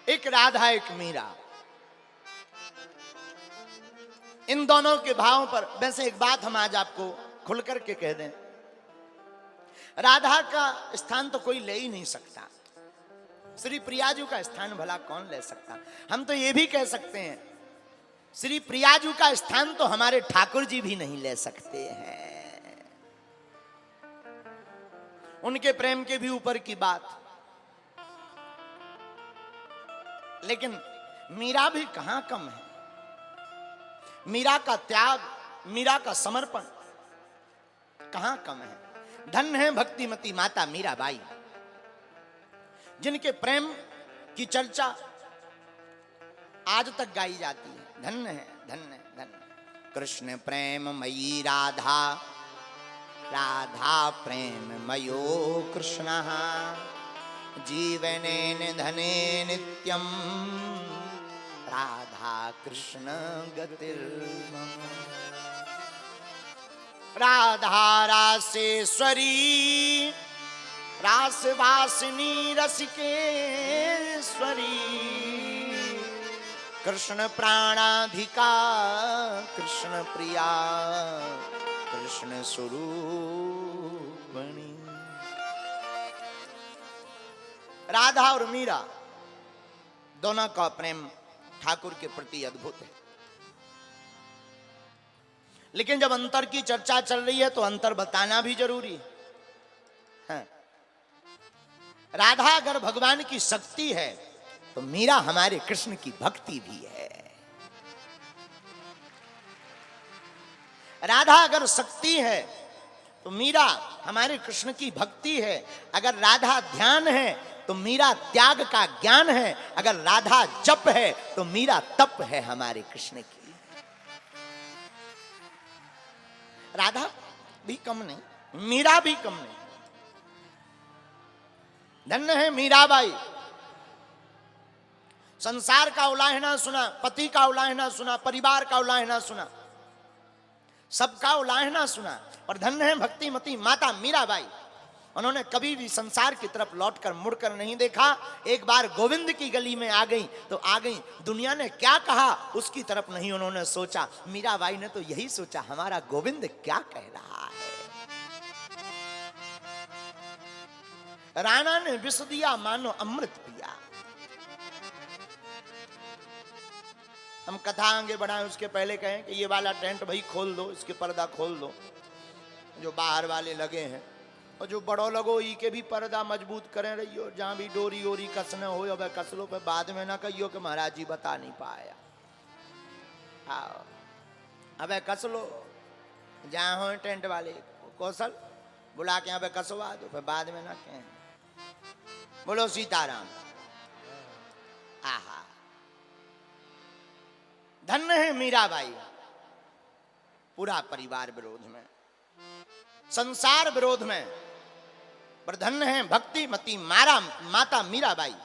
एक राधा एक मीरा, इन दोनों के भावों पर वैसे एक बात हम आज आपको खुल करके कह दें, राधा का स्थान तो कोई ले ही नहीं सकता, श्री प्रियाजू का स्थान भला कौन ले सकता। हम तो ये भी कह सकते हैं श्री प्रियाजू का स्थान तो हमारे ठाकुर जी भी नहीं ले सकते हैं। उनके प्रेम के भी ऊपर की बात। लेकिन मीरा भी कहां कम है। मीरा का त्याग, मीरा का समर्पण कहां कम है। धन्य है भक्तिमती माता मीराबाई, जिनके प्रेम की चर्चा आज तक गाई जाती है। धन्य है, धन्य धन्य। कृष्ण प्रेम मयी राधा, राधा प्रेम मयो कृष्ण, जीवनेन धने नित्यम, राधा कृष्ण गतिर्मम। राधा रासेश्वरी, रासवासिनी रसिकेश्वरी, कृष्ण प्राणाधिका, कृष्ण प्रिया, कृष्ण स्वरूपिणी। राधा और मीरा दोनों का प्रेम ठाकुर के प्रति अद्भुत है। लेकिन जब अंतर की चर्चा चल रही है तो अंतर बताना भी जरूरी है। राधा अगर भगवान की शक्ति है तो मीरा हमारे कृष्ण की भक्ति भी है। राधा अगर शक्ति है तो मीरा हमारे कृष्ण की भक्ति है। अगर राधा ध्यान है तो मीरा त्याग का ज्ञान है। अगर राधा जप है तो मीरा तप है हमारे कृष्ण की। राधा भी कम नहीं, मीरा भी कम नहीं। धन्य है मीराबाई। संसार का उलाहना सुना, पति का उलाहना सुना, परिवार का उलाहना सुना, सबका उलाहना सुना, और धन्य है भक्तिमती माता मीराबाई। उन्होंने कभी भी संसार की तरफ लौटकर मुड़कर नहीं देखा। एक बार गोविंद की गली में आ गई तो आ गई, दुनिया ने क्या कहा उसकी तरफ नहीं उन्होंने सोचा। मीराबाई ने तो यही सोचा, हमारा गोविंद क्या कह रहा है। राणा ने विष दिया मानो अमृत पिया। हम कथा आगे बढ़ाएं उसके पहले कहें कि ये वाला टेंट भाई खोल दो, इसके पर्दा खोल दो जो बाहर वाले लगे हैं, और जो बड़ो लगो ई के भी पर्दा मजबूत करें रहियो। जहां भी डोरी ओरी कसना हो अब कस लो, पे बाद में ना कहियो कि महाराज जी बता नहीं पाया। हाँ अब कस लो, जहां हो टेंट वाले कौशल बुला के यहाँ पे कसवा दो, फिर बाद में ना कहें। बोलो सीताराम। आहा, धन्य है मीराबाई। पूरा परिवार विरोध में, संसार विरोध में, पर धन्य है भक्तिमती माता मीराबाई।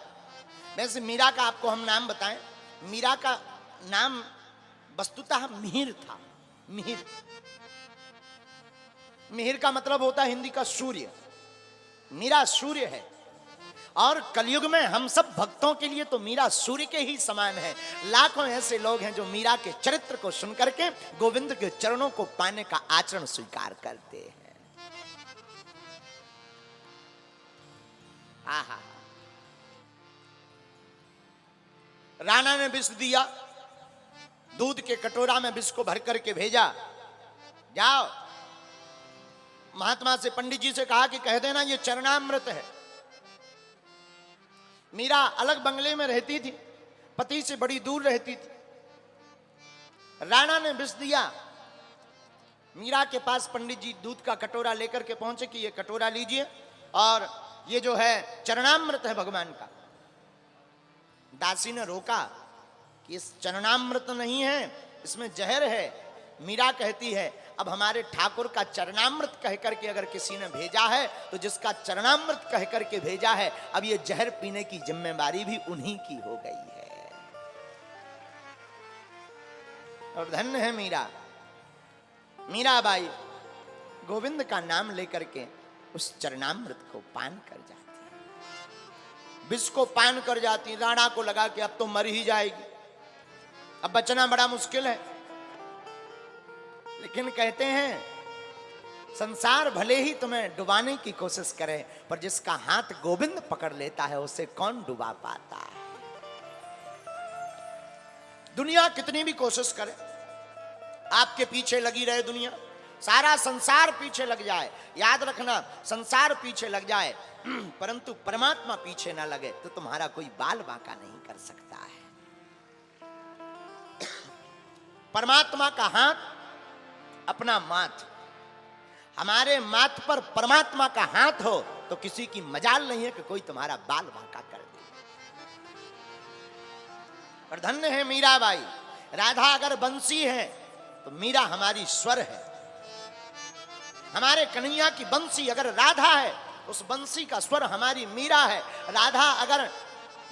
वैसे मीरा का आपको हम नाम बताएं, मीरा का नाम वस्तुतः मिहिर था। मिहिर, मिहिर का मतलब होता है हिंदी का सूर्य। मीरा सूर्य है, और कलयुग में हम सब भक्तों के लिए तो मीरा सूर्य के ही समान है। लाखों ऐसे लोग हैं जो मीरा के चरित्र को सुन करके गोविंद के चरणों को पाने का आचरण स्वीकार करते हैं। आहा, राणा ने विष दिया, दूध के कटोरा में विष को भर करके भेजा। जाओ महात्मा से, पंडित जी से कहा कि कह देना ये चरणामृत है। मीरा अलग बंगले में रहती थी, पति से बड़ी दूर रहती थी। राणा ने विष दिया, मीरा के पास पंडित जी दूध का कटोरा लेकर के पहुंचे कि ये कटोरा लीजिए, और ये जो है चरणामृत है भगवान का। दासी ने रोका कि इस चरणामृत नहीं है, इसमें जहर है। मीरा कहती है अब हमारे ठाकुर का चरणामृत कह करके अगर किसी ने भेजा है तो जिसका चरणामृत कह करके भेजा है, अब ये जहर पीने की जिम्मेदारी भी उन्हीं की हो गई है। और धन्य है मीरा, मीराबाई गोविंद का नाम लेकर के उस चरणामृत को पान कर जाती है। विष को पान कर जाती। राणा को लगा कि अब तो मर ही जाएगी, अब बचना बड़ा मुश्किल है। लेकिन कहते हैं संसार भले ही तुम्हें डुबाने की कोशिश करे, पर जिसका हाथ गोविंद पकड़ लेता है उसे कौन डुबा पाता है। दुनिया कितनी भी कोशिश करे, आपके पीछे लगी रहे दुनिया, सारा संसार पीछे लग जाए, याद रखना संसार पीछे लग जाए परंतु परमात्मा पीछे ना लगे तो तुम्हारा कोई बाल बांका नहीं कर सकता है। परमात्मा का हाथ अपना माथ, हमारे माथ पर परमात्मा का हाथ हो तो किसी की मजाल नहीं है कि कोई तुम्हारा बाल बांका कर दे। और धन्य है मीराबाई, राधा अगर बंसी है तो मीरा हमारी स्वर है। हमारे कन्हैया की बंसी अगर राधा है, उस बंसी का स्वर हमारी मीरा है। राधा अगर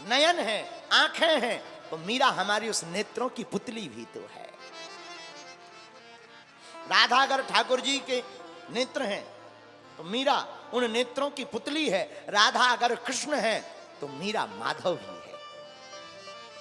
नयन है, आंखें हैं, तो मीरा हमारी उस नेत्रों की पुतली भी तो है। राधा अगर ठाकुर जी के नेत्र हैं तो मीरा उन नेत्रों की पुतली है। राधा अगर कृष्ण है तो मीरा माधव भी है।